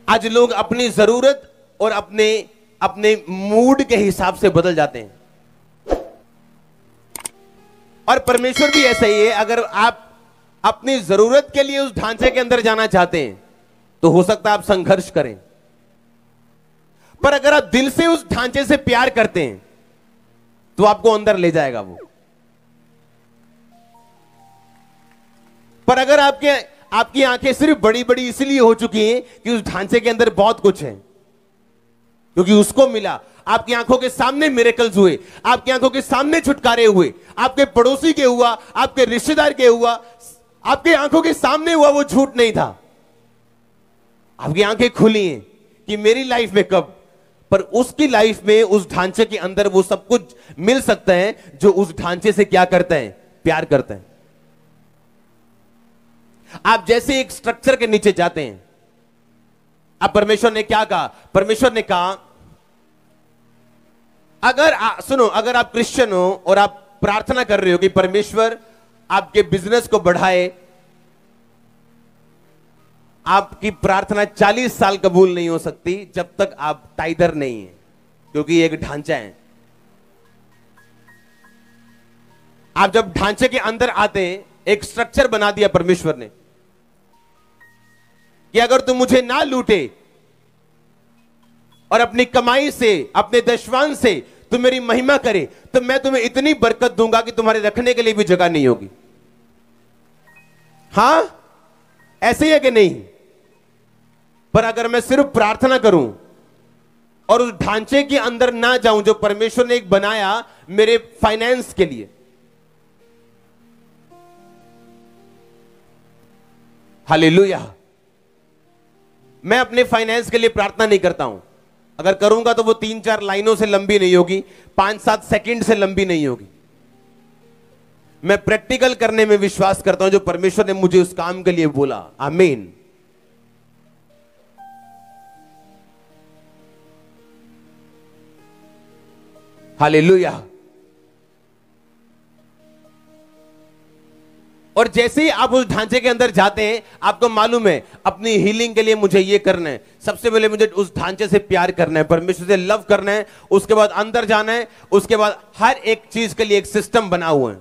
आज लोग अपनी जरूरत और अपने अपने मूड के हिसाब से बदल जाते हैं। और परमेश्वर भी ऐसा ही है। अगर आप अपनी जरूरत के लिए उस ढांचे के अंदर जाना चाहते हैं तो हो सकता है आप संघर्ष करें, पर अगर आप दिल से उस ढांचे से प्यार करते हैं तो आपको अंदर ले जाएगा वो। पर अगर आपकी आंखें सिर्फ बड़ी बड़ी इसलिए हो चुकी हैं कि उस ढांचे के अंदर बहुत कुछ है, क्योंकि उसको मिला, आपकी आंखों के सामने मिरेकल्स हुए, आपकी आंखों के सामने छुटकारे हुए, आपके पड़ोसी के हुआ, आपके रिश्तेदार के हुआ, आपके आंखों के सामने हुआ, वो झूठ नहीं था। आपकी आंखें खुली हैं कि मेरी लाइफ में कब, पर उसकी लाइफ में उस ढांचे के अंदर वो सब कुछ मिल सकता है जो उस ढांचे से क्या करता है, प्यार करता है। आप जैसे एक स्ट्रक्चर के नीचे जाते हैं, अब परमेश्वर ने क्या कहा, परमेश्वर ने कहा सुनो, अगर आप क्रिश्चियन हो और आप प्रार्थना कर रहे हो कि परमेश्वर आपके बिजनेस को बढ़ाए, आपकी प्रार्थना 40 साल कबूल नहीं हो सकती जब तक आप टाइदर नहीं है, क्योंकि एक ढांचा है। आप जब ढांचे के अंदर आते हैं, एक स्ट्रक्चर बना दिया परमेश्वर ने कि अगर तुम मुझे ना लूटे और अपनी कमाई से, अपने दशवान से तुम मेरी महिमा करे, तो मैं तुम्हें इतनी बरकत दूंगा कि तुम्हारे रखने के लिए भी जगह नहीं होगी। हां, ऐसे ही है कि नहीं? पर अगर मैं सिर्फ प्रार्थना करूं और उस ढांचे के अंदर ना जाऊं जो परमेश्वर ने एक बनाया मेरे फाइनेंस के लिए, हालेलुया, मैं अपने फाइनेंस के लिए प्रार्थना नहीं करता हूं। अगर करूंगा तो वो 3-4 लाइनों से लंबी नहीं होगी, 5-7 सेकंड से लंबी नहीं होगी। मैं प्रैक्टिकल करने में विश्वास करता हूं जो परमेश्वर ने मुझे उस काम के लिए बोला। आमीन। हालेलुया। और जैसे ही आप उस ढांचे के अंदर जाते हैं, आपको मालूम है अपनी हीलिंग के लिए मुझे ये करना है, सबसे पहले मुझे उस ढांचे से प्यार करना है, परमेश्वर से लव करना है, उसके बाद अंदर जाना है, उसके बाद हर एक चीज के लिए एक सिस्टम बना हुआ है।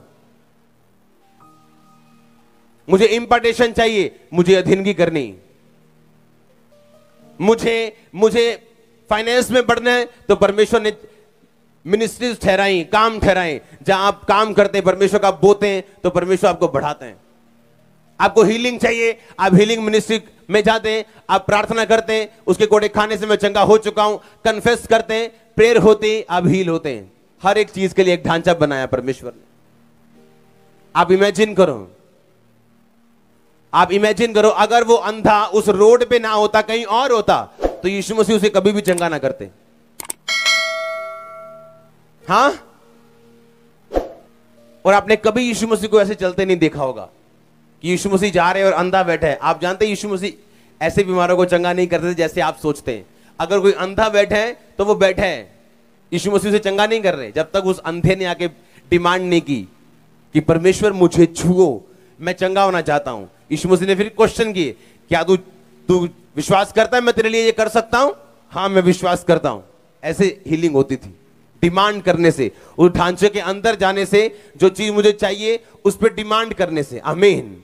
मुझे इंपार्टेशन चाहिए, मुझे अधीनगी करनी, मुझे फाइनेंस में बढ़ना है तो परमेश्वर ने मिनिस्ट्रीज ठहराई, काम ठहराए, जहां आप काम करते हैं परमेश्वर का बोते हैं तो परमेश्वर आपको बढ़ाते हैं। आपको हीलिंग चाहिए, आप हीलिंग मिनिस्ट्री में जाते हैं, आप प्रार्थना करते हैं, उसके कोड़े खाने से मैं चंगा हो चुका हूं, कन्फेस करते हैं, प्रेयर होती, आप हील होते हैं। हर एक चीज के लिए एक ढांचा बनाया परमेश्वर ने। आप इमेजिन करो अगर वो अंधा उस रोड पे ना होता, कहीं और होता, तो यीशु मसीह उसे कभी भी चंगा ना करते। हाँ, और आपने कभी यीशु मसीह को ऐसे चलते नहीं देखा होगा कि यीशु मसीह जा रहे हैं और अंधा बैठा है। आप जानते हैं यीशु मसीह ऐसे बीमारों को चंगा नहीं करते जैसे आप सोचते हैं। अगर कोई अंधा बैठा है तो वो बैठा है, यीशु मसीह से चंगा नहीं कर रहे जब तक उस अंधे ने आके डिमांड नहीं की कि परमेश्वर मुझे छुओ, मैं चंगा होना चाहता हूं। यीशु मसीह ने फिर क्वेश्चन किए, क्या तू विश्वास करता है मैं तेरे लिए ये कर सकता हूं? हाँ, मैं विश्वास करता हूं। ऐसे हीलिंग होती थी, डिमांड करने से, उस ढांचे के अंदर जाने से, जो चीज मुझे चाहिए उस पर डिमांड करने से। आमीन।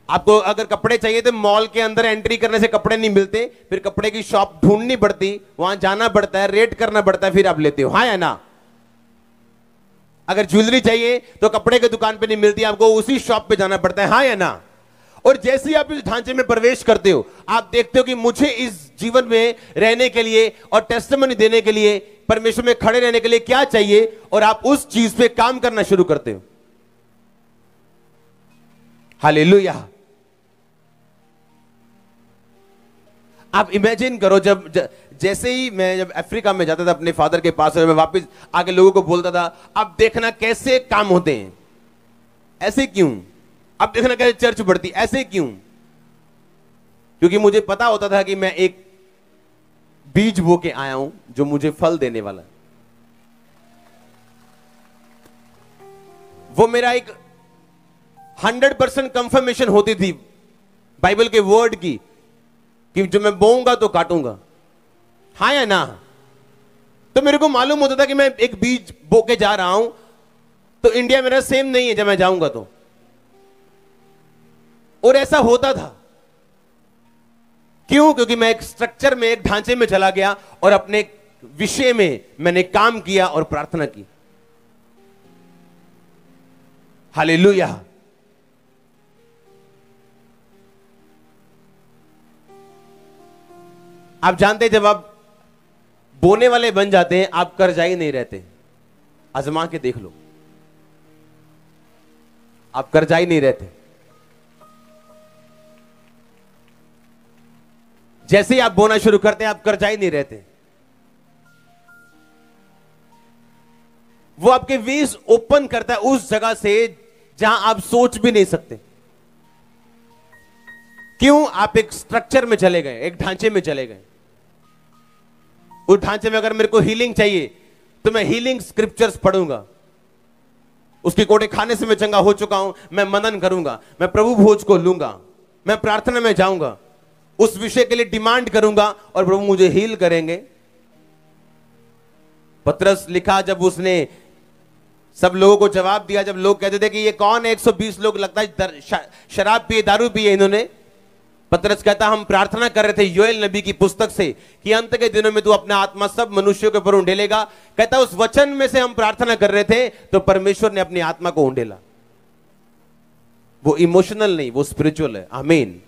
आपको अगर कपड़े चाहिए तो मॉल के अंदर एंट्री करने से कपड़े नहीं मिलते, फिर कपड़े की शॉप ढूंढनी पड़ती, वहां जाना पड़ता है, रेट करना पड़ता है, फिर आप लेते हो। हाँ या ना? अगर ज्वेलरी चाहिए तो कपड़े की दुकान पे नहीं मिलती, आपको उसी शॉप पे जाना पड़ता है। हाँ या ना? और जैसे ही आप इस ढांचे में प्रवेश करते हो, आप देखते हो कि मुझे इस जीवन में रहने के लिए और टेस्टिमनी देने के लिए, परमेश्वर में खड़े रहने के लिए क्या चाहिए, और आप उस चीज पे काम करना शुरू करते हो। हालेलुया। आप इमेजिन करो, जैसे ही मैं जब अफ्रीका में जाता था अपने फादर के पास, और मैं वापस आके लोगों को बोलता था, अब देखना कैसे काम होते हैं, ऐसे क्यों? अब देखना कैसे चर्च बढ़ती, ऐसे क्यों? क्योंकि मुझे पता होता था कि मैं एक बीज बो के आया हूं जो मुझे फल देने वाला है। वो मेरा एक 100% कंफर्मेशन होती थी बाइबल के वर्ड की कि जो मैं बोऊंगा तो काटूंगा, हाँ या ना? तो मेरे को मालूम होता था कि मैं एक बीज बो के जा रहा हूं, तो इंडिया मेरा सेम नहीं है जब मैं जाऊंगा तो। और ऐसा होता था। क्यों? क्योंकि मैं एक स्ट्रक्चर में, एक ढांचे में चला गया और अपने विषय में मैंने काम किया और प्रार्थना की। हालेलुया। आप जानते हैं, जब आप बोने वाले बन जाते हैं, आप कर्जाई नहीं रहते। आजमा के देख लो, आप कर्जाई नहीं रहते। जैसे ही आप बोना शुरू करते हैं, आप कर्जाई नहीं रहते। वो आपके वेज ओपन करता है उस जगह से जहां आप सोच भी नहीं सकते। क्यों? आप एक स्ट्रक्चर में चले गए, एक ढांचे में चले गए। उस ढांचे में अगर मेरे को हीलिंग चाहिए तो मैं हीलिंग स्क्रिप्चर्स पढ़ूंगा। उसके कोड़े खाने से मैं चंगा हो चुका हूं, मैं मनन करूंगा, मैं प्रभु भोज को लूंगा, मैं प्रार्थना में जाऊंगा, उस विषय के लिए डिमांड करूंगा और प्रभु मुझे हील करेंगे। पतरस लिखा, जब उसने सब लोगों को जवाब दिया, जब लोग कहते थे कि ये कौन है, 120 लोग लगता है शराब पिए, दारू पिए इन्होंने। पतरस कहता, हम प्रार्थना कर रहे थे योएल नबी की पुस्तक से कि अंत के दिनों में तू अपना आत्मा सब मनुष्यों के ऊपर उंडेलेगा। कहता उस वचन में से हम प्रार्थना कर रहे थे तो परमेश्वर ने अपनी आत्मा को उंडेला। वो इमोशनल नहीं, वो स्पिरिचुअल है। आमीन।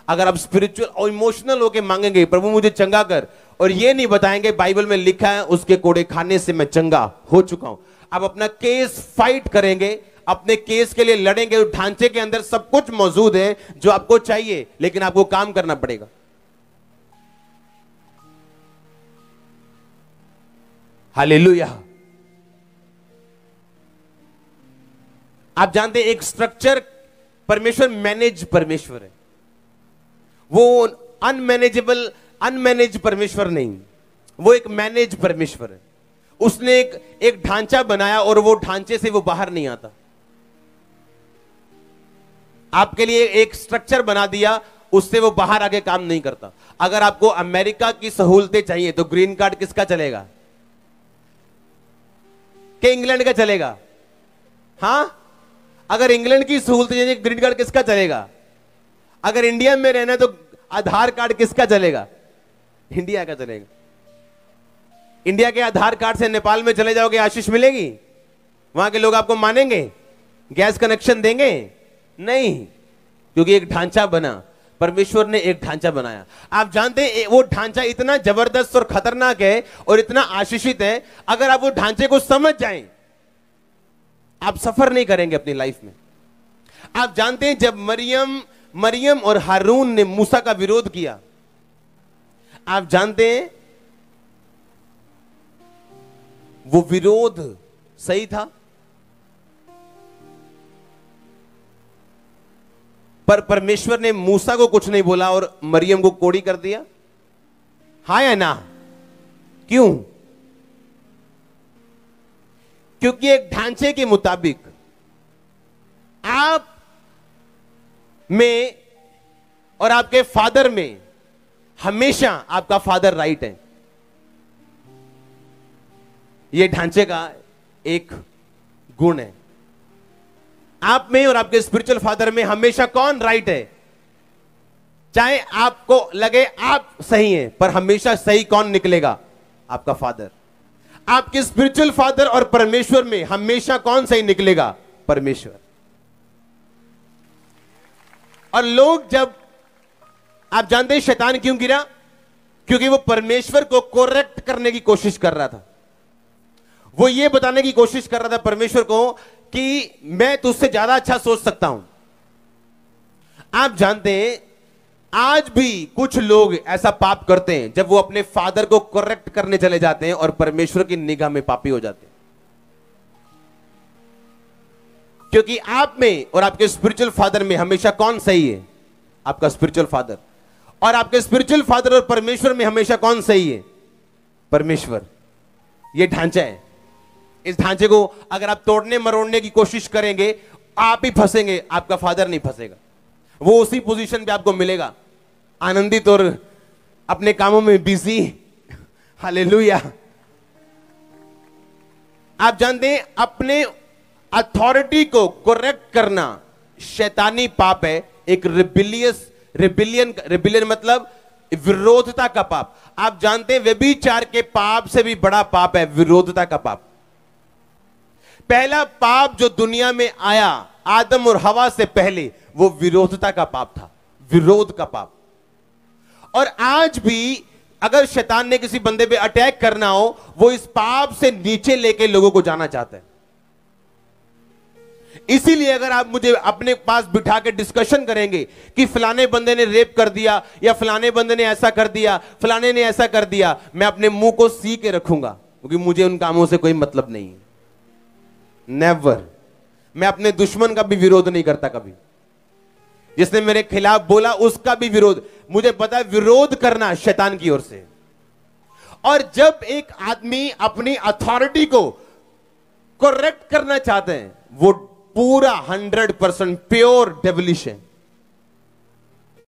अगर आप स्पिरिचुअल और इमोशनल होके मांगेंगे, प्रभु मुझे चंगा कर, और ये नहीं बताएंगे बाइबल में लिखा है उसके कोड़े खाने से मैं चंगा हो चुका हूं, आप अपना केस फाइट करेंगे, अपने केस के लिए लड़ेंगे। उस ढांचे के अंदर सब कुछ मौजूद है जो आपको चाहिए, लेकिन आपको काम करना पड़ेगा। हालेलुया। आप जानते हैं, एक स्ट्रक्चर परमेश्वर मैनेज परमेश्वर है, वो अनमैनेज परमेश्वर नहीं, वो एक मैनेज परमेश्वर है। उसने एक ढांचा बनाया और वो ढांचे से वो बाहर नहीं आता। आपके लिए एक स्ट्रक्चर बना दिया, उससे वो बाहर आके काम नहीं करता। अगर आपको अमेरिका की सहूलतें चाहिए तो ग्रीन कार्ड किसका चलेगा? कि इंग्लैंड का चलेगा? हां, अगर इंग्लैंड की सहूलतें चाहिए, ग्रीन कार्ड किसका चलेगा? अगर इंडिया में रहना तो आधार कार्ड किसका चलेगा? इंडिया का चलेगा। इंडिया के आधार कार्ड से नेपाल में चले जाओगे, आशीष मिलेगी? वहां के लोग आपको मानेंगे? गैस कनेक्शन देंगे? नहीं, क्योंकि एक ढांचा बना, परमेश्वर ने एक ढांचा बनाया। आप जानते हैं वो ढांचा इतना जबरदस्त और खतरनाक है और इतना आशीषित है, अगर आप वो ढांचे को समझ जाएं, आप सफर नहीं करेंगे अपनी लाइफ में। आप जानते हैं, जब मरियम और हारून ने मूसा का विरोध किया, आप जानते हैं वो विरोध सही था, पर परमेश्वर ने मूसा को कुछ नहीं बोला और मरियम को कोड़ी कर दिया। हाँ या ना? क्यों? क्योंकि एक ढांचे के मुताबिक आप में और आपके फादर में हमेशा आपका फादर राइट है। यह ढांचे का एक गुण है। आप में और आपके स्पिरिचुअल फादर में हमेशा कौन राइट है? चाहे आपको लगे आप सही हैं, पर हमेशा सही कौन निकलेगा? आपका फादर। आपके स्पिरिचुअल फादर और परमेश्वर में हमेशा कौन सही निकलेगा? परमेश्वर। और लोग, जब आप जानते हैं शैतान क्यों गिरा? क्योंकि वो परमेश्वर को करेक्ट करने की कोशिश कर रहा था। वो ये बताने की कोशिश कर रहा था परमेश्वर को कि मैं तुझसे ज्यादा अच्छा सोच सकता हूं। आप जानते हैं, आज भी कुछ लोग ऐसा पाप करते हैं जब वो अपने फादर को करेक्ट करने चले जाते हैं और परमेश्वर की निगाह में पापी हो जाते हैं। क्योंकि आप में और आपके स्पिरिचुअल फादर में हमेशा कौन सही है? आपका स्पिरिचुअल फादर। और आपके स्पिरिचुअल फादर और परमेश्वर में हमेशा कौन सही है? परमेश्वर। यह ढांचा है। इस ढांचे को अगर आप तोड़ने मरोड़ने की कोशिश करेंगे, आप ही फंसेंगे, आपका फादर नहीं फंसेगा। वो उसी पोजीशन पे आपको मिलेगा। आनंदित और अपने कामों में बिजी। हालेलुया। आप जानते हैं अपने अथॉरिटी को करेक्ट करना शैतानी पाप है, एक रिबिलियन मतलब विरोधता का पाप। आप जानते हैं व्यभिचार के पाप से भी बड़ा पाप है विरोधता का पाप। पहला पाप जो दुनिया में आया आदम और हवा से पहले, वो विरोधता का पाप था, विरोध का पाप। और आज भी अगर शैतान ने किसी बंदे पे अटैक करना हो, वो इस पाप से नीचे लेके लोगों को जाना चाहता है। इसीलिए अगर आप मुझे अपने पास बिठा के डिस्कशन करेंगे कि फलाने बंदे ने रेप कर दिया या फलाने बंदे ने ऐसा कर दिया, फलाने ने ऐसा कर दिया, मैं अपने मुंह को सी के रखूंगा, क्योंकि मुझे उन कामों से कोई मतलब नहीं है। नेवर। मैं अपने दुश्मन का भी विरोध नहीं करता कभी। जिसने मेरे खिलाफ बोला उसका भी विरोध, मुझे पता है विरोध करना शैतान की ओर से। और जब एक आदमी अपनी अथॉरिटी को करेक्ट करना चाहते हैं, वो पूरा 100% प्योर डेविलिश है।